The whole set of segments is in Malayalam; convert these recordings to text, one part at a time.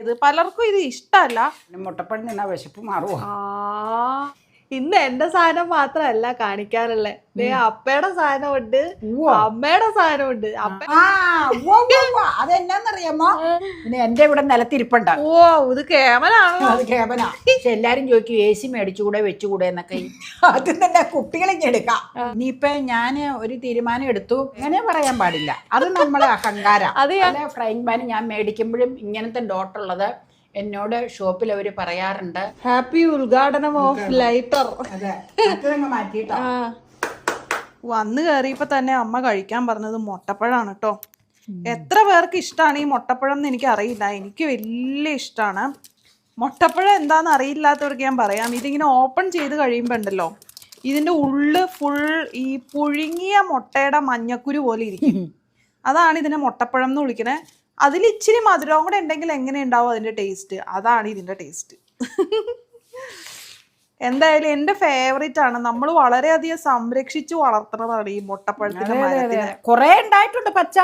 ഇത് പലർക്കും ഇത് ഇഷ്ടമല്ല. മുട്ടപ്പഴം തിന്നാ വിശപ്പ് മാറുമോ? ഇന്ന് എന്റെ സാധനം മാത്രല്ല കാണിക്കാറുള്ളേ. അപ്പയുടെ സാധനം ഉണ്ട്, അമ്മയുടെ സാധനം ഉണ്ട്. അതെന്നാന്നറിയാമോ? പിന്നെ എന്റെ ഇവിടെ നിലത്തിരിപ്പുണ്ട്. ഓ ഇത് കേമനാണോ? അത് കേമനാ. പക്ഷെ എല്ലാരും ചോദിക്കും AC മേടിച്ചുകൂടെ വെച്ചുകൂടെ എന്നൊക്കെ. അത് തന്നെ കുട്ടികളിഞ്ഞ് എടുക്കാം. ഇനിയിപ്പൊ ഞാന് ഒരു തീരുമാനം എടുത്തു, അങ്ങനെ പറയാൻ പാടില്ല. അത് നമ്മളെ അഹങ്കാരം. അത് ഫ്രൈങ് പാൻ ഞാൻ മേടിക്കുമ്പോഴും ഇങ്ങനത്തെ ഡോട്ടുള്ളത് എന്നോട് ഷോപ്പിൽ അവര് പറയാറുണ്ട്. ഹാപ്പി ഉദ്ഘാടനം ഓഫ് ലൈറ്റർ. മാറ്റിട്ടോ. വന്ന് കയറിയപ്പോ തന്നെ അമ്മ കഴിക്കാൻ പറഞ്ഞത് മുട്ടപ്പഴമാണ് കേട്ടോ. എത്ര പേർക്ക് ഇഷ്ടമാണ് ഈ മുട്ടപ്പഴം എന്ന് എനിക്ക് അറിയില്ല. എനിക്ക് വലിയ ഇഷ്ടമാണ് മുട്ടപ്പഴം. എന്താണെന്ന് അറിയില്ലാത്തവർക്ക് ഞാൻ പറയാം. ഇതിങ്ങനെ ഓപ്പൺ ചെയ്ത് കഴിയുമ്പോൾ ഉണ്ടല്ലോ, ഇതിൻ്റെ ഉള്ള് ഫുൾ ഈ പുഴുങ്ങിയ മുട്ടയുടെ മഞ്ഞക്കുരു പോലെ ഇരിക്കും. അതാണ് ഇതിനെ മുട്ടപ്പഴം എന്ന് വിളിക്കണേ. അതിൽ ഇച്ചിരി മധുരവും കൂടെ ഉണ്ടെങ്കിൽ എങ്ങനെ ഉണ്ടാവും അതിൻ്റെ ടേസ്റ്റ്? അതാണ് ഇതിൻ്റെ ടേസ്റ്റ്. എന്തായാലും എൻ്റെ ഫേവറേറ്റ് ആണ്. നമ്മൾ വളരെയധികം സംരക്ഷിച്ചു വളർത്തുന്നതാണ് ഈ മുട്ടപ്പഴത്തിന്റെ മരത്തിന്. കൊറേ ഉണ്ടായിട്ടുണ്ട് പച്ച.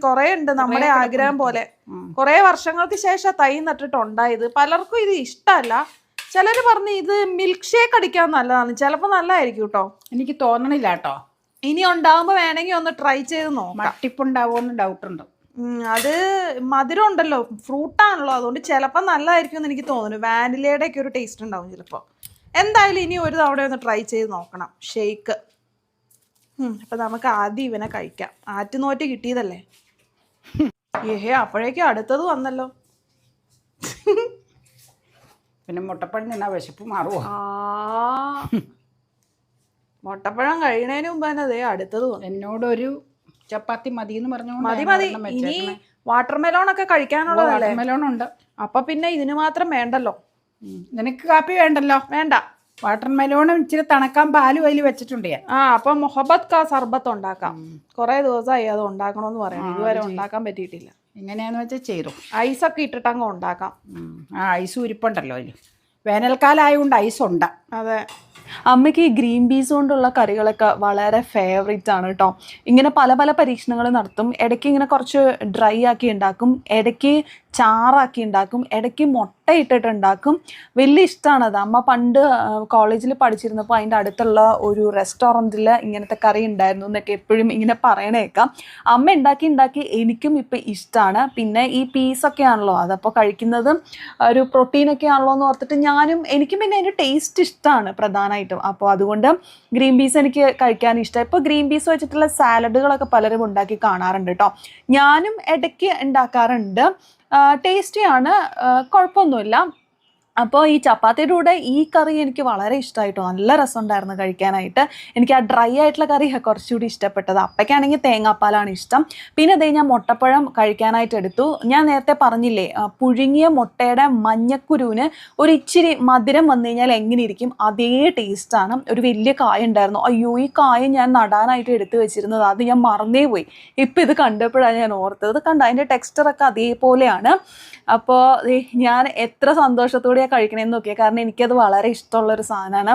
കൊറേ ഉണ്ട്. നമ്മുടെ ആഗ്രഹം പോലെ കൊറേ വർഷങ്ങൾക്ക് ശേഷം തൈ നട്ടിട്ടുണ്ടായത്. പലർക്കും ഇത് ഇഷ്ടമല്ല. ചിലര് പറഞ്ഞു ഇത് മിൽക്ക് ഷേക്ക് അടിക്കാൻ നല്ലതാണ്. ചിലപ്പോൾ നല്ലതായിരിക്കും കേട്ടോ. എനിക്ക് തോന്നണില്ല കേട്ടോ. ഇനി ഉണ്ടാവുമ്പോ വേണമെങ്കിൽ ഒന്ന് ട്രൈ ചെയ്ത് നോക്കാം. മട്ടിപ്പുണ്ടാവുമെന്ന് ഡൗട്ടുണ്ട്. അത് മധുരം ഉണ്ടല്ലോ, ഫ്രൂട്ടാണല്ലോ, അതുകൊണ്ട് ചിലപ്പോൾ നല്ലതായിരിക്കും എന്ന് എനിക്ക് തോന്നുന്നു. വാനിലയുടെ ഒക്കെ ഒരു ടേസ്റ്റ് ഉണ്ടാവും ചിലപ്പോൾ. എന്തായാലും ഇനി ഒരു തവണ ഒന്ന് ട്രൈ ചെയ്ത് നോക്കണം ഷേക്ക്. അപ്പം നമുക്ക് ആദ്യം ഇവനെ കഴിക്കാം. ആറ്റുനോറ്റ് കിട്ടിയതല്ലേ. അപ്പോഴേക്കും അടുത്തത് വന്നല്ലോ. പിന്നെ മുട്ടപ്പഴം തിന്നാ വിശപ്പ് മാറുമോ? മുട്ടപ്പഴം കഴിയണതിന് മുമ്പ് തന്നെ അതേ അടുത്തത് വന്നു. എന്നോടൊരു ചപ്പാത്തി മതി എന്ന് പറഞ്ഞു. മതി മതി. ഇനി വാട്ടർമെലോൺ ഒക്കെ കഴിക്കാനുള്ളതല്ലേ? മെലോൺ ഉണ്ട്. അപ്പൊ പിന്നെ ഇതിന് മാത്രം വേണ്ടല്ലോ. നിനക്ക് കാപ്പി വേണ്ടല്ലോ? വേണ്ട. വാട്ടർമെലോണും ഇച്ചിരി തണക്കാൻ പാല് അതിൽ വെച്ചിട്ടുണ്ട് ഞാൻ. അപ്പൊ മൊഹബത്ത് കാ സർബത്ത് ഉണ്ടാക്കാം. കുറെ ദിവസമായി അത് ഉണ്ടാക്കണമെന്ന് പറയണം. ഇതുവരെ ഉണ്ടാക്കാൻ പറ്റിയിട്ടില്ല. എങ്ങനെയാന്ന് വെച്ചാൽ ചെയ്തു. ഐസൊക്കെ ഇട്ടിട്ട് അങ്ങ് ഉണ്ടാക്കാം. ഐസ് ഉരിപ്പുണ്ടല്ലോ അതിൽ. വേനൽക്കാലം ആയതുകൊണ്ട് ഐസ് ഉണ്ട്. അതെ. അമ്മയ്ക്ക് ഈ ഗ്രീൻ പീസ് കൊണ്ടുള്ള കറികളൊക്കെ വളരെ ഫേവറേറ്റ് ആണ് കേട്ടോ. ഇങ്ങനെ പല പല പരീക്ഷണങ്ങൾ നടത്തും. ഇടയ്ക്ക് ഇങ്ങനെ കുറച്ച് ഡ്രൈ ആക്കി ഉണ്ടാക്കും, ഇടയ്ക്ക് ചാറാക്കി ഉണ്ടാക്കും, ഇടയ്ക്ക് മുട്ട ഇട്ടിട്ട് ഉണ്ടാക്കും. വലിയ ഇഷ്ടമാണത്. അമ്മ പണ്ട് കോളേജിൽ പഠിച്ചിരുന്നപ്പോൾ അതിൻ്റെ അടുത്തുള്ള ഒരു റെസ്റ്റോറൻറ്റിൽ ഇങ്ങനത്തെ കറി ഉണ്ടായിരുന്നു എന്നൊക്കെ എപ്പോഴും ഇങ്ങനെ പറയണേക്കാം. അമ്മ ഉണ്ടാക്കി ഉണ്ടാക്കി എനിക്കും ഇപ്പം ഇഷ്ടമാണ്. പിന്നെ ഈ പീസൊക്കെ ആണല്ലോ, അതപ്പോൾ കഴിക്കുന്നതും ഒരു പ്രോട്ടീനൊക്കെ ആണല്ലോ എന്ന് ഓർത്തിട്ട് എനിക്കും പിന്നെ അതിൻ്റെ ടേസ്റ്റ് ഇഷ്ടമാണ് പ്രധാനമായിട്ടും. അപ്പോൾ അതുകൊണ്ട് ഗ്രീൻ പീസ് എനിക്ക് കഴിക്കാൻ ഇഷ്ടം. ഇപ്പോൾ ഗ്രീൻ പീസ് വെച്ചിട്ടുള്ള സാലഡുകളൊക്കെ പലരും ഉണ്ടാക്കി കാണാറുണ്ട് കേട്ടോ. ഞാനും ഇടയ്ക്ക് ഉണ്ടാക്കാറുണ്ട്. ടേസ്റ്റിയാണ്, കുഴപ്പമൊന്നുമില്ല. അപ്പോൾ ഈ ചപ്പാത്തിയുടെ കൂടെ ഈ കറി എനിക്ക് വളരെ ഇഷ്ടമായിട്ടോ. നല്ല രസമുണ്ടായിരുന്നു കഴിക്കാനായിട്ട്. എനിക്ക് ആ ഡ്രൈ ആയിട്ടുള്ള കറി കുറച്ചുകൂടി ഇഷ്ടപ്പെട്ടത്. അപ്പയ്ക്കാണെങ്കിൽ തേങ്ങാപ്പാലാണ് ഇഷ്ടം. പിന്നെ അതേ ഞാൻ മുട്ടപ്പഴം കഴിക്കാനായിട്ട് എടുത്തു. ഞാൻ നേരത്തെ പറഞ്ഞില്ലേ, പുഴുങ്ങിയ മുട്ടയുടെ മഞ്ഞക്കുരുവിന് ഒരു ഇച്ചിരി മധുരം വന്നു കഴിഞ്ഞാൽ എങ്ങനെ ഇരിക്കും, അതേ ടേസ്റ്റാണ്. ഒരു വലിയ കായ ഉണ്ടായിരുന്നു. അയ്യോ, ഈ കായ ഞാൻ നടാനായിട്ട് എടുത്തു വെച്ചിരുന്നത്, അത് ഞാൻ മറന്നേ പോയി. ഇപ്പം ഇത് കണ്ടപ്പോഴാണ് ഞാൻ ഓർത്തത്. കണ്ട അതിൻ്റെ ടെക്സ്ചറൊക്കെ അതേപോലെയാണ്. അപ്പോൾ ഞാൻ എത്ര സന്തോഷത്തോടെയാണ് കഴിക്കണമെന്ന് നോക്കിയാൽ, കാരണം എനിക്കത് വളരെ ഇഷ്ടമുള്ളൊരു സാധനമാണ്.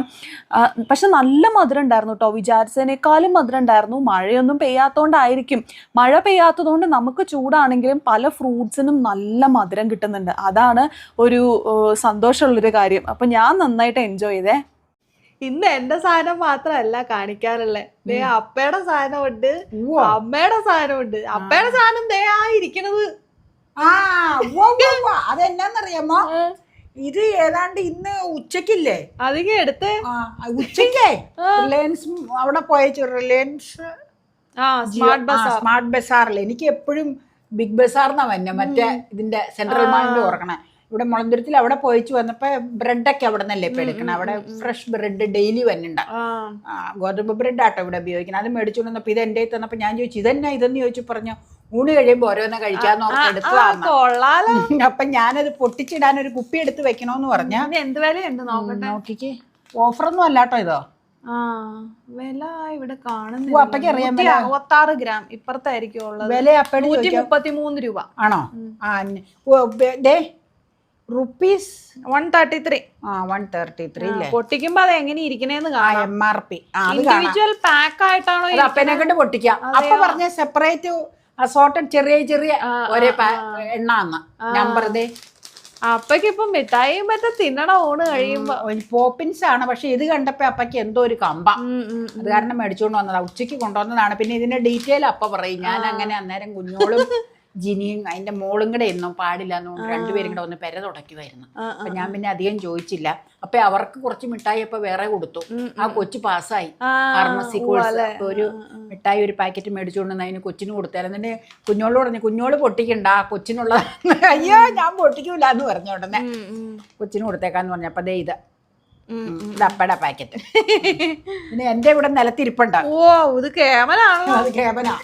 പക്ഷെ നല്ല മധുരം ഉണ്ടായിരുന്നു കേട്ടോ. വിചാരിച്ചതിനേക്കാളും മധുരം ഉണ്ടായിരുന്നു. മഴയൊന്നും പെയ്യാത്തതുകൊണ്ടായിരിക്കും. മഴ പെയ്യാത്തതുകൊണ്ട് നമുക്ക് ചൂടാണെങ്കിലും പല ഫ്രൂട്ട്സിനും നല്ല മധുരം കിട്ടുന്നുണ്ട്. അതാണ് ഒരു സന്തോഷമുള്ളൊരു കാര്യം. അപ്പം ഞാൻ നന്നായിട്ട് എൻജോയ് ചെയ്തേ. ഇന്ന് എന്റെ സാധനം മാത്രമല്ല കാണിക്കാറുള്ളേ. അപ്പയുടെ സാധനം ഉണ്ട്, അമ്മയുടെ സാധനം ഉണ്ട്. അപ്പയുടെ സാധനം ദേ ഇരിക്കണത്. അതെന്നാന്നറിയാമോ? ഇത് ഏതാണ്ട് ഇന്ന് ഉച്ചക്കില്ലേ, അധികം എടുത്തേ ഉച്ചക്കേ റിലയൻസ് അവിടെ പോയച്ചു. Reliance smart ബസാറിൽ. എനിക്ക് എപ്പോഴും ബിഗ് ബസാർന്നാ വന്നെ, മറ്റേ ഇതിന്റെ സെൻട്രൽ മാളിന്റെ ഓർക്കണേ. ഇവിടെ മുളന്തുരുത്തിൽ അവിടെ പോയിച്ചു വന്നപ്പോ ബ്രെഡൊക്കെ അവിടെ നിന്നല്ലേ ഇപ്പൊ എടുക്കണം. അവിടെ ഫ്രഷ് ബ്രെഡ് ഡെയിലി വന്നിണ്ട. ഗോതമ്പ് ബ്രെഡ് ആട്ടോ ഇവിടെ ഉപയോഗിക്കണം. അത് മേടിച്ചുകൊണ്ട് വന്നപ്പോ ഇത് എൻ്റെ തന്നപ്പോ ഞാൻ ചോദിച്ചു ഇതെന്നാ ഇതെന്ന് ചോദിച്ചു. പറഞ്ഞു ഊണ് കഴിയുമ്പോ ഓരോന്നെ കഴിക്കാന്ന് ഓർത്ത് എടുത്തതാണ്. അപ്പൊ ഞാനത് പൊട്ടിച്ചിടാൻ ഒരു കുപ്പി എടുത്ത് വെക്കണോന്ന് പറഞ്ഞ. എന്ത് വിലയുണ്ട് നോക്കിക്കേ. ഓഫറൊന്നും അല്ലാട്ടോ ഇതോ. വില ഇവിടെ കാണുന്നു. അപ്പയ്ക്ക് അറിയാൻ 66 ഗ്രാം ഇപ്പുറത്തായിരിക്കും ഉള്ളത്. വില അപ്പഴ് 133 രൂപ ആണോ? റുപ്പീസ് 133. 133 അല്ലേ? പൊട്ടിക്കുമ്പോ അത് എങ്ങനെ ഇരിക്കണേന്ന് കാണാം. MRP ഇൻഡിവിജ്വൽ പാക്ക് ആയിട്ടാണോ? അപ്പനെ കൊണ്ട് പൊട്ടിക്കാം. അപ്പൊ പറഞ്ഞ സെപ്പറേറ്റ് അസോർട്ടഡ് ചെറിയ ചെറിയ ഒരേ എണ്ണ നമ്പർ. അപ്പക്ക് ഇപ്പൊ മിഠായിയും മറ്റേ തിന്നണ ഊണ് കഴിയുമ്പോ. പോപ്പിൻസ് ആണ്, പക്ഷെ ഇത് കണ്ടപ്പോ അപ്പക്ക് എന്തോ ഒരു കമ്പ, അത് കാരണം മേടിച്ചുകൊണ്ട് വന്നതാ. ഉച്ചയ്ക്ക് കൊണ്ടുവന്നതാണ്. പിന്നെ ഇതിന്റെ ഡീറ്റെയിൽ അപ്പ പറയും. ഞാൻ അങ്ങനെ അന്നേരം കുഞ്ഞോളും ജിനിയും അതിന്റെ മോളും കൂടെ ഒന്നും പാടില്ല എന്നുകൊണ്ട് രണ്ടുപേരും കൂടെ ഒന്ന് പെര തുടയ്ക്കുമായിരുന്നു. അപ്പൊ ഞാൻ പിന്നെ അധികം ചോദിച്ചില്ല. അപ്പൊ അവർക്ക് കുറച്ച് മിഠായി അപ്പൊ വേറെ കൊടുത്തു. ആ കൊച്ചു പാസ്സായി ഫാർമസി കോഴ്സ്. അപ്പൊ ഒരു മിഠായി ഒരു പാക്കറ്റ് മേടിച്ചുകൊണ്ട് അതിന് കൊച്ചിന് കൊടുത്തായിരുന്നു. എന്നിട്ട് കുഞ്ഞോള് പറഞ്ഞു, കുഞ്ഞോള് പൊട്ടിക്കണ്ട, കൊച്ചിനുള്ള. അയ്യോ ഞാൻ പൊട്ടിക്കൂല എന്ന് പറഞ്ഞ ഉടനെ കൊച്ചിന് കൊടുത്തേക്കാന്ന് പറഞ്ഞു. അപ്പൊ ദേ ഇത് അപ്പയുടെ പാക്കറ്റ്. പിന്നെ എന്റെ ഇവിടെ നിലത്തിരിപ്പുണ്ട. ഓ ഇത് കേമനാണല്ലോ. അത് കേവനാ,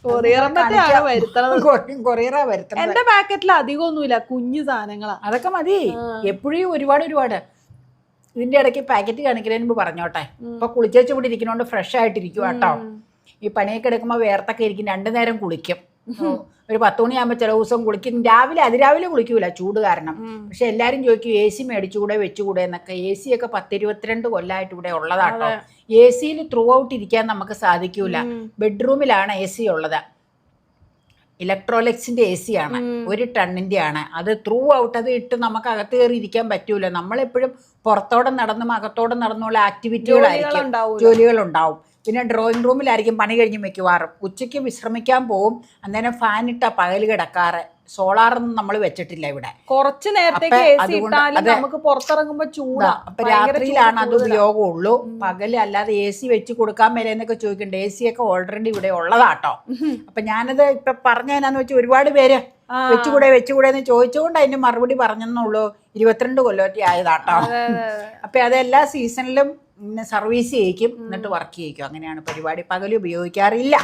കൊറിയറാ വരുത്തണത്. എന്റെ പാക്കറ്റിൽ അധികം ഒന്നുമില്ല, കുഞ്ഞു സാധനങ്ങളാ. അതൊക്കെ മതി. എപ്പോഴും ഒരുപാട് ഇതിന്റെ ഇടയ്ക്ക് പാക്കറ്റ് കാണിക്കുന്നതിന് മുമ്പ് പറഞ്ഞോട്ടെ. ഇപ്പൊ കുളിച്ചേച്ച് കൂടി ഇരിക്കുന്നോണ്ട് ഫ്രഷ് ആയിട്ടിരിക്കും കേട്ടോ. ഈ പണിയൊക്കെ എടുക്കുമ്പോ വേർത്തൊക്കെ ഇരിക്കും. 2 നേരം കുളിക്കും. ഒരു 10 മണിയാകുമ്പോ ചില ദിവസം കുളിക്കും. രാവിലെ അതിരാവിലെ കുളിക്കൂല, ചൂട് കാരണം. പക്ഷെ എല്ലാരും ചോദിക്കും AC മേടിച്ചുകൂടെ വെച്ചുകൂടെ എന്നൊക്കെ. AC ഒക്കെ 10-22 കൊല്ലമായിട്ട് ഇവിടെ ഉള്ളതാട്ടോ. AC ത്രൂ ഔട്ട് ഇരിക്കാൻ നമുക്ക് സാധിക്കൂല. ബെഡ്റൂമിലാണ് AC ഉള്ളത്. ഇലക്ട്രോലെക്സിന്റെ AC ആണ്, 1 ടണ്ണിന്റെ ആണ്. അത് ത്രൂ ഔട്ട് അത് ഇട്ട് നമുക്ക് അകത്ത് കയറി ഇരിക്കാൻ പറ്റൂല. നമ്മളെപ്പോഴും പുറത്തോടെ നടന്നും അകത്തോടെ നടന്നുള്ള ആക്ടിവിറ്റികളായിരിക്കും, ജോലികളുണ്ടാവും. പിന്നെ ഡ്രോയിങ് റൂമിലായിരിക്കും പണി കഴിഞ്ഞ് മിക്കവാറും. ഉച്ചയ്ക്ക് വിശ്രമിക്കാൻ പോവും. അന്നേരം ഫാൻ ഇട്ടാ പകല് കിടക്കാറ്. സോളാറൊന്നും നമ്മൾ വെച്ചിട്ടില്ല ഇവിടെ. കുറച്ച് നേരത്തേക്ക് AC ഇട്ടാലും നമുക്ക് പുറത്തിറങ്ങുമ്പോ ചൂടാ. അപ്പൊ രാത്രിയിലാണ് അത് ഉപയോഗമുള്ളൂ. പകല് അല്ലാതെ AC വെച്ച് കൊടുക്കാൻ മേലെന്നൊക്കെ ചോദിക്കണ്ട. AC ഒക്കെ ഓൾറെഡി ഇവിടെ ഉള്ളതാട്ടോ. അപ്പൊ ഞാനത് ഇപ്പൊ പറഞ്ഞതെന്നാന്ന് വെച്ചാൽ ഒരുപാട് പേര് വെച്ചുകൂടെ എന്ന് ചോദിച്ചുകൊണ്ട് അതിന്റെ മറുപടി പറഞ്ഞെന്നുള്ളൂ. 22 കൊല്ലമൊക്കെ ആയതാട്ടോ. അപ്പൊ അതെല്ലാ സീസണിലും സർവീസ് ചെയ്യിക്കും, എന്നിട്ട് വർക്ക് ചെയ്യിക്കും. അങ്ങനെയാണ് പരിപാടി. പകല് ഉപയോഗിക്കാറില്ല.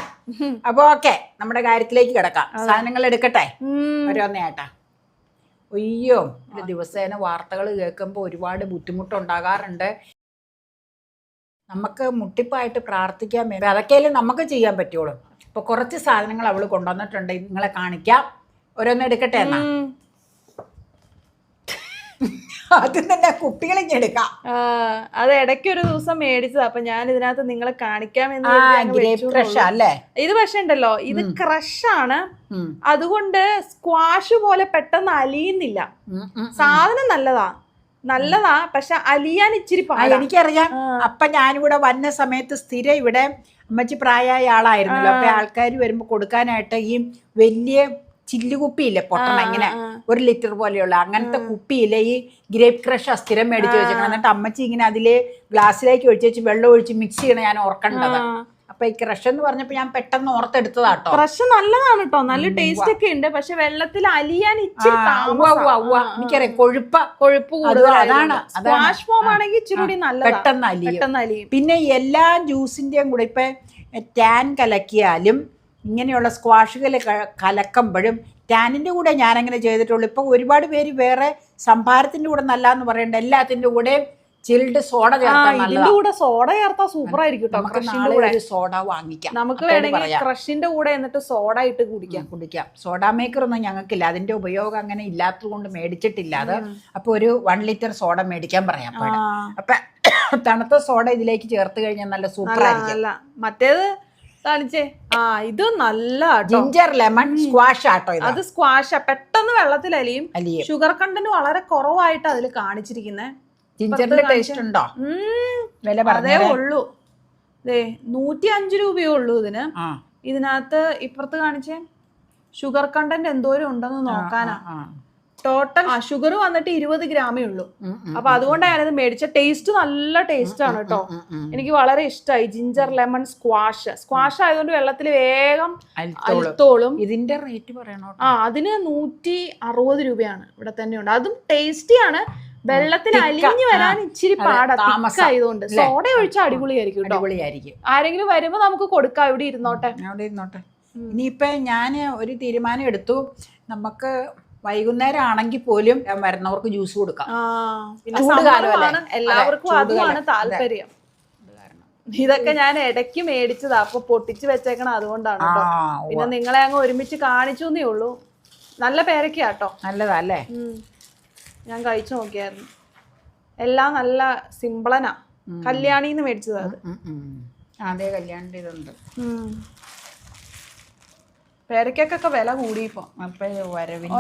അപ്പൊ ഓക്കെ, നമ്മുടെ കാര്യത്തിലേക്ക് കിടക്കാം. സാധനങ്ങൾ എടുക്കട്ടെ ഓരോന്നേട്ടാ. അയ്യോ, ദിവസേന വാർത്തകൾ കേൾക്കുമ്പോൾ ഒരുപാട് ബുദ്ധിമുട്ടുണ്ടാകാറുണ്ട്. നമുക്ക് മുട്ടിപ്പായിട്ട് പ്രാർത്ഥിക്കാൻ വേണ്ടി അതൊക്കെയല്ലേ നമുക്ക് ചെയ്യാൻ പറ്റുള്ളൂ. അപ്പൊ കുറച്ച് സാധനങ്ങൾ അവള് കൊണ്ടുവന്നിട്ടുണ്ട്, നിങ്ങളെ കാണിക്കാം. ഓരോന്ന് എടുക്കട്ടെ എന്നാ. ആദ്യം തന്നെ കുപ്പികളിങ്ങ് എടുക്കാം. അത് ഇടയ്ക്ക് ഒരു ദിവസം മേടിച്ചതാ. അപ്പൊ ഞാൻ ഇതിനകത്ത് നിങ്ങളെ കാണിക്കാമെന്ന്. ഇത് പക്ഷെ ഉണ്ടല്ലോ, ഇത് ക്രഷാണ്. അതുകൊണ്ട് സ്ക്വാഷ് പോലെ പെട്ടെന്ന് അലിയുന്നില്ല. സാധനം നല്ലതാ പക്ഷെ അലിയാൻ ഇച്ചിരി പാടാ. എനിക്കറിയാം. അപ്പൊ ഞാനിവിടെ വന്ന സമയത്ത് സ്ഥിരം ഇവിടെ അമ്മച്ചി പ്രായമായ ആളായിരുന്നല്ലോ. അപ്പൊ ആൾക്കാർ വരുമ്പോ കൊടുക്കാനായിട്ട് ഈ വലിയ ചില്ലുകുപ്പിയില്ലേ പൊട്ടണ, ഇങ്ങനെ 1 ലിറ്റർ പോലെയുള്ള അങ്ങനത്തെ കുപ്പിയില്ലേ ഈ ഗ്രേപ്പ് ക്രഷ് സ്ഥിരം മേടിച്ച് വെച്ചേക്കണം. എന്നിട്ട് അമ്മച്ചി ഇങ്ങനെ അതില് ഗ്ലാസ്സിലേക്ക് ഒഴിച്ച് വെച്ച് വെള്ളം ഒഴിച്ച് മിക്സ് ചെയ്യണം ഞാൻ ഓർക്കേണ്ടത്. അപ്പൊ ഈ ക്രഷ് എന്ന് പറഞ്ഞപ്പോ ഞാൻ പെട്ടെന്ന് ഓർത്തെടുത്തതാട്ടോ. ക്രഷ് നല്ലതാണ് കേട്ടോ, നല്ല ടേസ്റ്റ് ഒക്കെ ഉണ്ട്. പക്ഷെ വെള്ളത്തിൽ അലിയാൻ ഇച്ചിരി എനിക്കറിയാം, കൊഴുപ്പ് കൂടുതലാണ്. സ്ക്വാഷ് ഫോം ആണെങ്കിൽ ഇച്ചിരി പെട്ടെന്ന് അലിയും. പിന്നെ എല്ലാ ജ്യൂസിന്റെയും കൂടെ ഇപ്പൊ ടാൻ കലക്കിയാലും ഇങ്ങനെയുള്ള സ്ക്വാഷുകൾ കലക്കുമ്പോഴും ടാനിൻ്റെ കൂടെ ഞാനങ്ങനെ ചെയ്തിട്ടുള്ളൂ. ഇപ്പം ഒരുപാട് പേര് വേറെ സംഭാരത്തിൻ്റെ കൂടെ നല്ലതെന്ന് പറയണ്ട, എല്ലാത്തിൻ്റെ കൂടെ ചിൽഡ് സോഡ ചേർത്താൽ കൂടെ സോഡ ചേർത്താൽ സൂപ്പർ ആയിരിക്കും. നമുക്ക് നാളെ ഒരു സോഡ വാങ്ങിക്കാം. നമുക്ക് വേണമെങ്കിൽ ക്രഷിന്റെ കൂടെ എന്നിട്ട് സോഡ ഇട്ട് കുടിക്കാം. സോഡ മേക്കർ ഒന്നും ഞങ്ങൾക്കില്ല, അതിന്റെ ഉപയോഗം അങ്ങനെ ഇല്ലാത്തത് കൊണ്ട് മേടിച്ചിട്ടില്ല അത്. അപ്പൊ ഒരു 1 ലിറ്റർ സോഡ മേടിക്കാൻ പറയാം. അപ്പൊ തണുത്ത സോഡ ഇതിലേക്ക് ചേർത്ത് കഴിഞ്ഞാൽ നല്ല സൂപ്പർ ആയിരിക്കും. മറ്റേത് കാണിച്ചേ. ഇത് നല്ല ജിഞ്ചർ ലെമൺ സ്ക്വാഷ് ആട്ടോ. അത് സ്ക്വാഷാ, പെട്ടെന്ന് വെള്ളത്തിൽ അലിയും. ഷുഗർ കണ്ടന്റ് വളരെ കുറവായിട്ട് അതിൽ കാണിച്ചിരിക്കുന്നേ. ജിഞ്ചറിന്റെ ടേസ്റ്റ് ഉണ്ടോ? വില അതേ ഉള്ളൂ. 105 രൂപയേ ഉള്ളൂ ഇതിന്. ഇതിനകത്ത് ഇപ്പുറത്ത് കാണിച്ചേ ഷുഗർ കണ്ടന്റ് എന്തോരം ഉണ്ടെന്ന് നോക്കാനാ. ടോട്ടൽ ഷുഗർ വന്നിട്ട് 20 ഗ്രാമേ ഉള്ളൂ. അപ്പൊ അതുകൊണ്ടാണ് ഞാനത് മേടിച്ച. ടേസ്റ്റ് നല്ല ടേസ്റ്റ് ആണ് കേട്ടോ, എനിക്ക് വളരെ ഇഷ്ടമായി. ജിഞ്ചർ ലെമൺ സ്ക്വാഷ് ആയതുകൊണ്ട് വെള്ളത്തിൽ വേഗം അലുത്തോളും. ഇതിന്റെ റേറ്റ് പറയണോ? അതിന് 160 രൂപയാണ്. ഇവിടെ തന്നെ ഉണ്ട്. അതും ടേസ്റ്റിയാണ്. വെള്ളത്തിൽ അലിഞ്ഞു വരാൻ ഇച്ചിരി പാടാ ആയതുകൊണ്ട്. സോഡ ഒഴിച്ചാൽ അടിപൊളിയായിരിക്കും കേട്ടോ. ആരെങ്കിലും വരുമ്പോ നമുക്ക് കൊടുക്കാം. ഇവിടെ ഇരുന്നോട്ടെ. ഇനിയിപ്പൊ ഞാൻ ഒരു തീരുമാനം എടുത്തു. നമുക്ക് വൈകുന്നേരം ആണെങ്കിൽ പോലും വരുന്നവർക്ക് ജ്യൂസ് കൊടുക്കാം. എല്ലാവർക്കും അതുമാണ് താല്പര്യം. ഇതൊക്കെ ഞാൻ ഇടയ്ക്ക് മേടിച്ചതാ, അപ്പൊ പൊട്ടിച്ച് വെച്ചേക്കണം. അതുകൊണ്ടാണ് കേട്ടോ. പിന്നെ നിങ്ങളെ അങ്ങ് ഒരുമിച്ച് കാണിച്ചു എന്നേ ഉള്ളൂ. നല്ല പേരക്കാട്ടോ. നല്ലതല്ലേ? ഞാൻ കഴിച്ചു നോക്കിയായിരുന്നു. എല്ലാം നല്ല സിമ്പിളനാ. കല്യാണിന്ന് മേടിച്ചതാ അത്. അതെ, കല്യാണിന്റെ ഇതുണ്ട്. പേരക്കൊക്കെ വില കൂടി ഇപ്പൊ. അപ്പൊ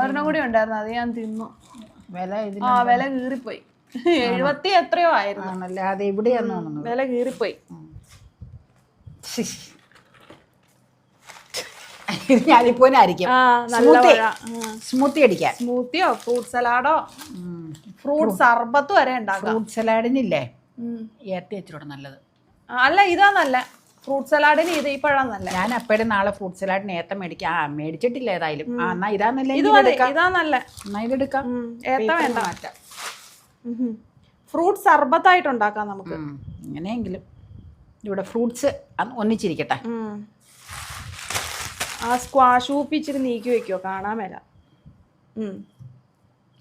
ഒരെണ്ണം കൂടി ഉണ്ടായിരുന്നു, അത് ഞാൻ തിന്നു. വില ഇതിന് ആ വില കീറിപ്പോയി. 70 എത്രയോ ആയിരുന്നു. ആണല്ലേ, അത് എവിടെയാന്ന് തോന്നുന്നു. വില കീറിപ്പോയി. ഇത് ഞാലിപ്പോനായിരിക്കും. ആ നല്ല മഴ. സ്മൂത്തി അടിക്കാൻ. സ്മൂത്തിയോ ഫ്രൂട്ട് സലാഡോ ഫ്രൂട്ട് സർബത്ത് വരെ ഉണ്ടാക്കാം. ഫ്രൂട്ട് സലാഡിനില്ലേ ഏത്തി വെച്ചിട്ട് നല്ലത്. അല്ല ഇതാ നല്ല ഫ്രൂട്ട് സലാഡിന് ഇത് ഈ പഴം നല്ല. ഞാൻ അപ്പോഴും നാളെ ഫ്രൂട്ട് സലാഡിന് ഏത്ത മേടിക്കാം. മേടിച്ചിട്ടില്ല ഏതായാലും. എന്നാ ഇതാന്നല്ലേ, ഇതാ നല്ല. എന്നാ ഇതെടുക്കാം. ഏത്ത വേണ്ട. ഫ്രൂട്ട് സർബത്തായിട്ട് ഉണ്ടാക്കാം നമുക്ക്. എങ്ങനെയെങ്കിലും ഇവിടെ ഫ്രൂട്ട്സ് ഒന്നിച്ചിരിക്കട്ടെ. ആ സ്ക്വാഷ് ഊപ്പി ഇച്ചിരി നീക്കി വെക്കോ, കാണാൻ മേല.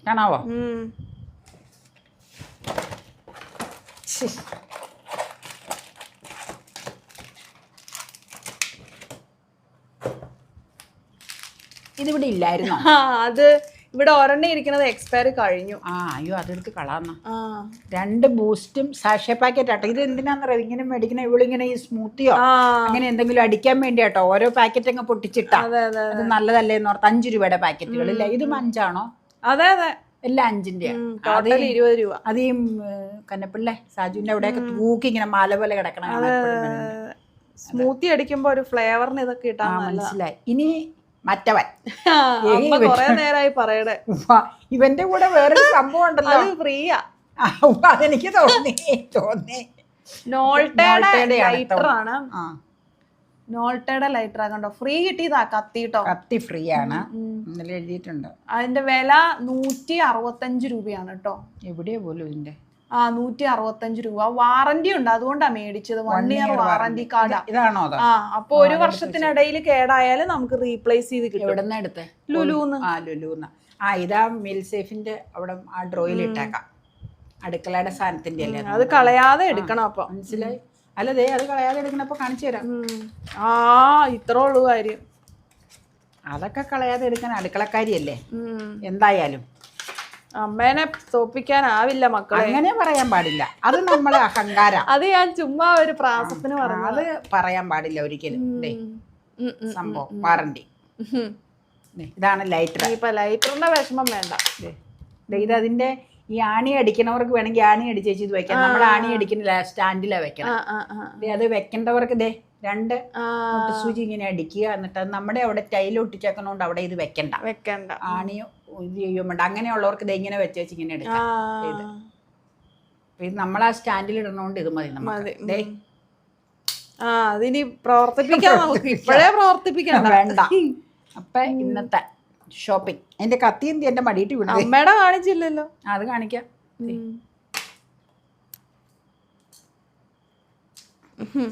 കാണാവോ? ഇതിവിടെ ഇല്ലായിരുന്നോ? അത് ഇവിടെ ഒരെണ്ണ ഇരിക്കുന്നത് എക്സ്പയറി കഴിഞ്ഞു. അയ്യോ അതെടുത്ത് കളാന്ന. 2 ബൂസ്റ്റും സാഷേ പാക്കറ്റ് ആട്ടോ. ഇത് എന്തിനാന്നറിയോ ഇങ്ങനെ മേടിക്കണ? ഇവളിങ്ങനെ ഈ സ്മൂത്തിയോ അങ്ങനെ എന്തെങ്കിലും അടിക്കാൻ വേണ്ടി കേട്ടോ ഓരോ പാക്കറ്റ് അങ്ങ് പൊട്ടിച്ചിട്ടാ. അത് നല്ലതല്ലേ എന്ന് ഓർത്ത് 5 രൂപയുടെ പാക്കറ്റുകളില്ല. ഇതും 5 ആണോ? അതെ അതെ, എല്ലാം 5-ന്റെ. 20 രൂപ. അത് ഈ കന്നപ്പിള്ളേ സാജുവിന്റെ അവിടെയൊക്കെ തൂക്കി ഇങ്ങനെ മാല പോലെ കിടക്കണം. സ്മൂത്തി അടിക്കുമ്പോ ഒരു ഫ്ലേവറിന് ഇതൊക്കെ ഇട്ടാ മനസ്സിലായി. ഇനി മറ്റവൻ കൊറേ നേരമായി പറയണേ. ഇവന്റെ കൂടെ വേറൊരു സംഭവം ഉണ്ടല്ലോ, ഫ്രീയാ. അതെനിക്ക് തോന്നി നോൾട്ടയുടെ ലൈറ്റർ ആണ്. നോൾട്ടയുടെ ലൈറ്റർ ആകണ്ടോ, ഫ്രീ കിട്ടിയതാ. കത്തി ഫ്രീ ആണ് ഇന്നലെ എഴുതിയിട്ടുണ്ട്. അതിന്റെ വില 165 രൂപയാണ് കേട്ടോ. എവിടെയാ പോലും ഇതിന്റെ 165 രൂപ. വാറന്റി ഉണ്ട്, അതുകൊണ്ടാ മേടിച്ചത്. 1 ഇയർ വാറന്റി കാർഡ്. ഇതാണോ? അപ്പൊ 1 വർഷത്തിനിടയിൽ കേടായാലും നമുക്ക് റീപ്ലേസ് ചെയ്ത് കിട്ടും. എവിടെന്നാ എടുത്തേ? ലുലുന്ന്. ലുലുന്ന്. ഇതാ മിൽ സേഫിന്റെ അവിടെ ആ ഡ്രോയിൽ ഇട്ടേക്കാം. അടുക്കളയുടെ സാധനത്തിന്റെ അല്ലേ, അത് കളയാതെ എടുക്കണം. അപ്പൊ മനസ്സിലായി. അല്ലതേ അത് കളയാതെ എടുക്കണപ്പോ കാണിച്ചു തരാം. ഇത്രേ ഉള്ളൂ കാര്യം. അതൊക്കെ കളയാതെ എടുക്കാൻ അടുക്കളക്കാരിയല്ലേ എന്തായാലും. അമ്മേനെ തോപ്പിക്കാനാവില്ല മക്കളെ. അങ്ങനെ പറയാൻ പാടില്ല, അത് നമ്മളെ അഹങ്കാരം. അത് ഞാൻ ചുമ്മാ ഒരു പ്രാസത്തിന് പറഞ്ഞു. അത് പറയാൻ പാടില്ല ഒരിക്കലും. സംഭവം വാറണ്ടി. ഇതാണ് ലൈറ്റർ. ഇപ്പൊ ലൈറ്ററിന്റെ വിഷമം വേണ്ട. ഇത് അതിന്റെ ഈ ആണി അടിക്കണവർക്ക് വേണമെങ്കിൽ ആണി അടിച്ചേച്ച് ഇത് വെക്കാം. നമ്മൾ ആണി അടിക്കുന്നില്ല, സ്റ്റാൻഡിലാ വെക്കണം. അത് വെക്കേണ്ടവർക്ക് 2 സൂചി ഇങ്ങനെ അടിക്കുക. എന്നിട്ട് അത് നമ്മുടെ അവിടെ ടൈൽ ഒട്ടിച്ചേക്കണോണ്ട് അവിടെ ഇത് വെക്കണ്ട. ആണിയോ ഇത് ചെയ്യുമ്പോണ്ട് അങ്ങനെയുള്ളവർക്ക് ഇത് ഇങ്ങനെ വെച്ചേച്ച് ഇങ്ങനെ എടുക്കാം. ഇത് നമ്മൾ ആ സ്റ്റാൻഡിൽ ഇടണോണ്ട് ഇത് മതി നമുക്ക്. അതിനി പ്രവർത്തിപ്പിക്കാം നമുക്ക്. ഇപ്പോഴേ പ്രവർത്തിപ്പിക്കാം വേണ്ട. അപ്പൊ ഇന്നത്തെ ഷോപ്പിംഗ്. എന്റെ കത്തിയന്തി എന്റെ മടിയിട്ട് വിടും. അമ്മയുടെ കാണിച്ചില്ലല്ലോ, അത് കാണിക്കാം.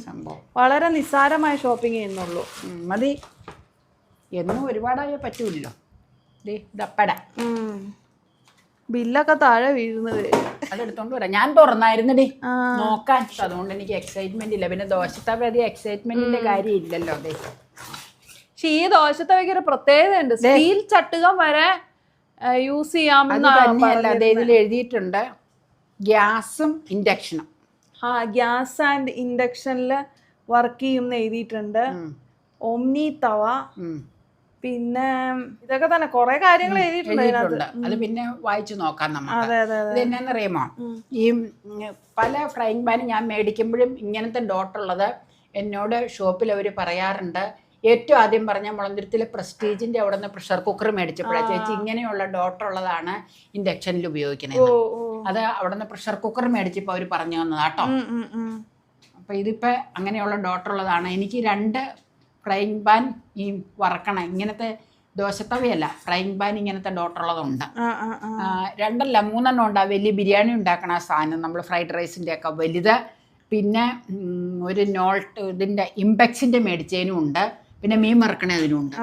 സംഭവം വളരെ നിസ്സാരമായ ഷോപ്പിംഗ് ചെയ്യുന്നുള്ളൂ. മതി, എന്നും ഒരുപാടായ പറ്റൂല്ലോ. ഇതപ്പട ബില്ലൊക്കെ താഴെ വീഴുന്നത്. അതെടുത്തോണ്ട് വരാം. ഞാൻ തുറന്നായിരുന്നടി നോക്കാൻ. അതുകൊണ്ട് എനിക്ക് എക്സൈറ്റ്മെന്റ് ഇല്ല. പിന്നെ ദോശത്തവ അധികം എക്സൈറ്റ്മെന്റിന്റെ കാര്യം ഇല്ലല്ലോ. അതെ, പക്ഷെ ഈ ദോശത്തവയ്ക്ക് ഒരു പ്രത്യേകത ഉണ്ട്. സ്റ്റീൽ ചട്ടുകം വരെ യൂസ് ചെയ്യാമെന്ന് ഇതിൽ എഴുതിയിട്ടുണ്ട്. ഗ്യാസും ഇൻഡക്ഷനും. ഗ്യാസ് ആൻഡ് ഇൻഡക്ഷനിൽ വർക്ക് ചെയ്യുമെന്ന് എഴുതിയിട്ടുണ്ട്. ഒമ്നി തവ, പിന്നെ ഇതൊക്കെ തന്നെ കുറെ കാര്യങ്ങൾ എഴുതിയിട്ടുണ്ട്. അത് പിന്നെ വായിച്ചു നോക്കാം നമുക്ക്. ഇത് എന്നാന്നറിയാമോ, ഈ പല ഫ്രൈങ് പാൻ ഞാൻ മേടിക്കുമ്പോഴും ഇങ്ങനത്തെ ഡോട്ടുള്ളത് എന്നോട് ഷോപ്പിൽ അവർ പറയാറുണ്ട്. ഏറ്റവും ആദ്യം പറഞ്ഞ മുളന്തുരുത്തിലെ പ്രസ്റ്റീജിന്റെ അവിടെ നിന്ന് പ്രഷർ കുക്കർ മേടിച്ചപ്പോഴാ ചേച്ചി ഇങ്ങനെയുള്ള ഡോട്ടുള്ളതാണ് ഇൻഡക്ഷനിൽ ഉപയോഗിക്കുന്നത്. അത് അവിടെ നിന്ന് പ്രഷർ കുക്കർ മേടിച്ചപ്പോൾ അവർ പറഞ്ഞു തന്നതാട്ടോ. അപ്പൊ ഇതിപ്പോ അങ്ങനെയുള്ള ഡോട്ടുള്ളതാണ്. എനിക്ക് 2 ഫ്രൈങ് പാൻ ഈ വറക്കണം ഇങ്ങനത്തെ ദോശത്തവയല്ല, ഫ്രൈങ് പാൻ ഇങ്ങനത്തെ ഡോട്ടുള്ളതുണ്ട്. 2 അല്ല 3 ഉണ്ട്. വലിയ ബിരിയാണി ഉണ്ടാക്കണ ആ സാധനം, നമ്മൾ ഫ്രൈഡ് റൈസിന്റെ ഒക്കെ വലുത്. പിന്നെ ഒരു ഇതിന്റെ ഇംപെക്സിന്റെ മേടിച്ചതിനും ഉണ്ട്. പിന്നെ മീൻ മറക്കണതിനും ഉണ്ട്.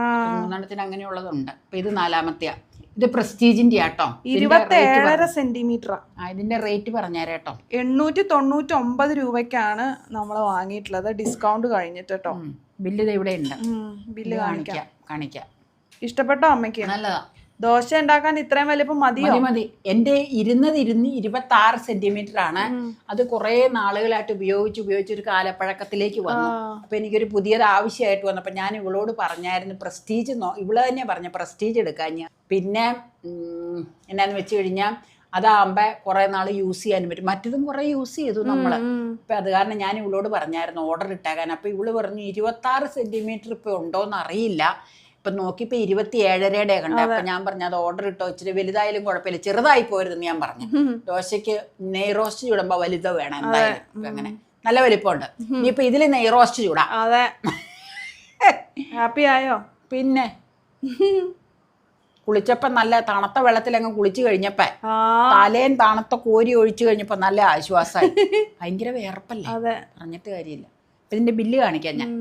3 അങ്ങനെയുള്ളതുണ്ട്. അപ്പൊ ഇത് 4-മത്തെയാ. ഇത് പ്രസ്റ്റീജിന്റെ ആട്ടോ. 27 സെന്റിമീറ്റർ. ഇതിന്റെ റേറ്റ് പറഞ്ഞേരേട്ടോ. 899 രൂപയ്ക്കാണ് നമ്മൾ വാങ്ങിയിട്ടുള്ളത്, ഡിസ്കൗണ്ട് കഴിഞ്ഞിട്ട് കേട്ടോ. ബില്ല് ഇവിടെ ഉണ്ട്. ബില്ല് കാണിക്കാം. ഇഷ്ടപ്പെട്ടോ അമ്മയ്ക്ക്? നല്ലതാ. ദോശ ഉണ്ടാക്കാൻ ഇത്രയും വലിപ്പം മതിയോ? മതി. എന്റെ 26 സെന്റിമീറ്റർ ആണ്. അത് കുറെ നാളുകളായിട്ട് ഉപയോഗിച്ച് ഒരു കാലപ്പഴക്കത്തിലേക്ക് വന്നു. അപ്പൊ എനിക്കൊരു പുതിയത് ആവശ്യമായിട്ട് വന്നപ്പോ ഞാൻ ഇവളോട് പറഞ്ഞായിരുന്നു പ്രസ്റ്റീജ് ഇവള് തന്നെ പറഞ്ഞ പ്രസ്റ്റീജ് എടുക്കാൻ. പിന്നെ എന്നാന്ന് വെച്ച് കഴിഞ്ഞാൽ അതാകുമ്പോൾ കുറേ നാൾ യൂസ് ചെയ്യാനും പറ്റും. മറ്റതും കുറേ യൂസ് ചെയ്തു നമ്മൾ. ഇപ്പം അത് കാരണം ഞാൻ ഇവളോട് പറഞ്ഞായിരുന്നു ഓർഡർ ഇട്ടേക്കാൻ. അപ്പോൾ ഇവള് പറഞ്ഞു 26 സെൻറ്റിമീറ്റർ ഇപ്പോൾ ഉണ്ടോയെന്ന് അറിയില്ല. ഇപ്പം നോക്കിയപ്പോൾ 27.5 കണ്ടേ. അപ്പം ഞാൻ പറഞ്ഞു അത് ഓർഡർ ഇട്ടോ, ഇച്ചിരി വലുതായാലും കുഴപ്പമില്ല, ചെറുതായി പോരുതെന്ന് ഞാൻ പറഞ്ഞു. ദോശയ്ക്ക് നെയ് റോസ്റ്റ് ചൂടുമ്പോൾ വലുത് വേണം എന്തായാലും. അങ്ങനെ നല്ല വലിപ്പമുണ്ട്. ഇനിയിപ്പോൾ ഇതിൽ നെയ് റോസ്റ്റ് ചൂടാം. അതെ, ഹാപ്പി ആയോ? പിന്നെ കുളിച്ചപ്പം നല്ല തണുത്ത വെള്ളത്തിലങ്ങ് കുളിച്ചു കഴിഞ്ഞപ്പോ തലേം തണുത്ത കോരി ഒഴിച്ചു കഴിഞ്ഞപ്പോ നല്ല ആശ്വാസമായി. ഭയങ്കര വേർപ്പല്ലേ, പറഞ്ഞിട്ട് കാര്യമില്ല. ഇതിന്റെ ബില്ല് കാണിക്കാൻ ഞാൻ.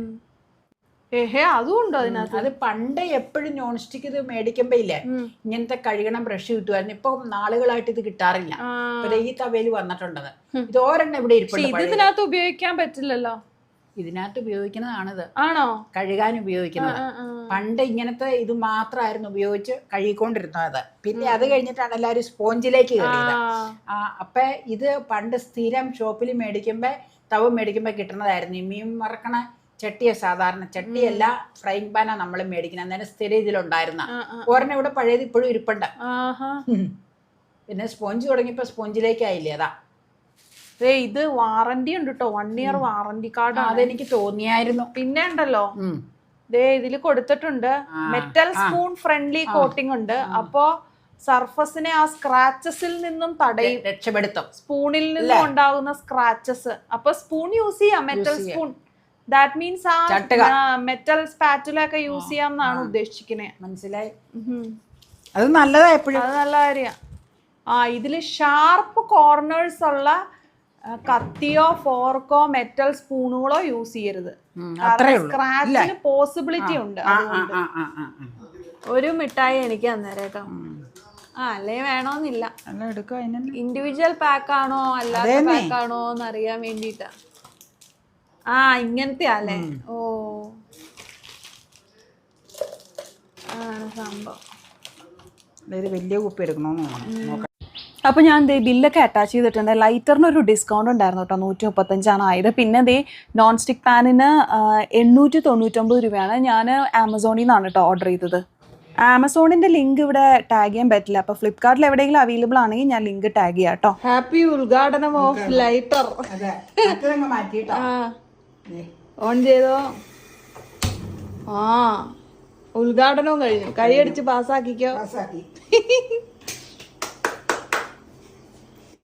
അതും ഉണ്ടോ അതിനകത്ത്? അത് പണ്ട് എപ്പോഴും നോൺ സ്റ്റിക്ക് ഇത് മേടിക്കുമ്പോ ഇല്ലേ ഇങ്ങനത്തെ കഴുകണം ബ്രഷ് കിട്ടുമായിരുന്നു. ഇപ്പൊ നാളുകളായിട്ട് ഇത് കിട്ടാറില്ല. ഈ തവയിൽ വന്നിട്ടുണ്ടത്. ഇത് ഒരെണ്ണം ഇവിടെ ഇരിപ്പുണ്ട്. ഇതിനകത്ത് ഉപയോഗിക്കാൻ പറ്റില്ലല്ലോ. ഇതിനകത്ത് ഉപയോഗിക്കുന്നതാണിത്. ആണോ? കഴുകാൻ ഉപയോഗിക്കുന്നത്. പണ്ട് ഇങ്ങനത്തെ ഇത് മാത്രമായിരുന്നു ഉപയോഗിച്ച് കഴുകിക്കൊണ്ടിരുന്നത്. പിന്നെ അത് കഴിഞ്ഞിട്ടാണ് എല്ലാവരും സ്പോഞ്ചിലേക്ക് കയറിയത്. അപ്പൊ ഇത് പണ്ട് സ്ഥിരം ഷോപ്പിൽ മേടിക്കുമ്പോ തവ മേടിക്കുമ്പോ കിട്ടുന്നതായിരുന്നു. ഈ മീൻ മറക്കണ ചട്ടിയ, സാധാരണ ചട്ടിയല്ല, ഫ്രൈങ് പാനാ നമ്മൾ മേടിക്കുന്നത്. അന്നേരം സ്ഥിരം ഇതിലുണ്ടായിരുന്ന ഒരെണ്ണം ഇവിടെ പഴയത് ഇപ്പോഴും ഇരിപ്പുണ്ട്. പിന്നെ സ്പോഞ്ച് തുടങ്ങിയപ്പോ സ്പോഞ്ചിലേക്കായില്ലേ. അതാ ഇത് വാറന്റി ഉണ്ട് കേട്ടോ, 1 year വാറന്റി കാർഡ്. അതെനിക്ക് തോന്നിയായിരുന്നു. പിന്നെ ഉണ്ടല്ലോ ഇതില് കൊടുത്തിട്ടുണ്ട് മെറ്റൽ സ്പൂൺ ഫ്രണ്ട്ലി കോട്ടിംഗ് ഉണ്ട്. അപ്പോ സർഫസിനെ ആ സ്ക്രാച്ചസിൽ നിന്നും തടയും, രക്ഷപ്പെടുത്തും. സ്പൂണിൽ നിന്നും ഉണ്ടാകുന്ന സ്ക്രാച്ചസ്. അപ്പൊ സ്പൂൺ യൂസ് ചെയ്യാം, മെറ്റൽ സ്പൂൺ. ദാറ്റ് മീൻസ് ആ മെറ്റൽ സ്പാറ്റുല ഒക്കെ യൂസ് ചെയ്യാം എന്നാണ് ഉദ്ദേശിക്കുന്നത്. മനസ്സിലായി? അത് നല്ലതാ, എപ്പോഴും അത് നല്ല കാര്യമാണ്. ഇതില് ഷാർപ്പ് കോർണേഴ്സ് ഉള്ള കത്തിയോ ഫോർക്കോ മെറ്റൽ സ്പൂണുകളോ യൂസ് ചെയ്യരുത്. സ്ക്രാച്ചിന് പോസിബിലിറ്റി ഉണ്ട്. ഒരു മിഠായി എനിക്ക് തന്നേരം കേട്ടോ. അല്ലേ വേണോന്നില്ല, ഇൻഡിവിജ്വൽ പാക്ക് ആണോ അല്ലാത്ത പാക്ക് ആണോ എന്ന് അറിയാൻ വേണ്ടിട്ടാ. ഇങ്ങനത്തെ അല്ലേ? ഓ, സംഭവം. വലിയ കുപ്പി എടുക്കണോന്ന് നോക്കാം. അപ്പോൾ ഞാൻ ബില്ലൊക്കെ അറ്റാച്ച് ചെയ്തിട്ടുണ്ട്. ലൈറ്ററിന് ഒരു ഡിസ്കൗണ്ട് ഉണ്ടായിരുന്നു കേട്ടോ, 135 ആയത്. പിന്നെ നോൺ സ്റ്റിക്ക് പാനിന് 899 രൂപയാണ്. ഞാൻ ആമസോണിൽ നിന്നാണ് കേട്ടോ ഓർഡർ ചെയ്തത്. ആമസോണിൻ്റെ ലിങ്ക് ഇവിടെ ടാഗ് ചെയ്യാൻ പറ്റില്ല. അപ്പോൾ ഫ്ലിപ്കാർട്ടിൽ എവിടെയെങ്കിലും അവൈലബിൾ ആണെങ്കിൽ ഞാൻ ലിങ്ക് ടാഗ് ചെയ്യാം കേട്ടോ. ഹാപ്പി ഉദ്ഘാടനം ഓഫ് ലൈറ്റർ. ഓൺ ചെയ്തോ? ഉദ്ഘാടനവും കഴിഞ്ഞു. കൈയടിച്ച് പാസ്സാക്കിക്കോ.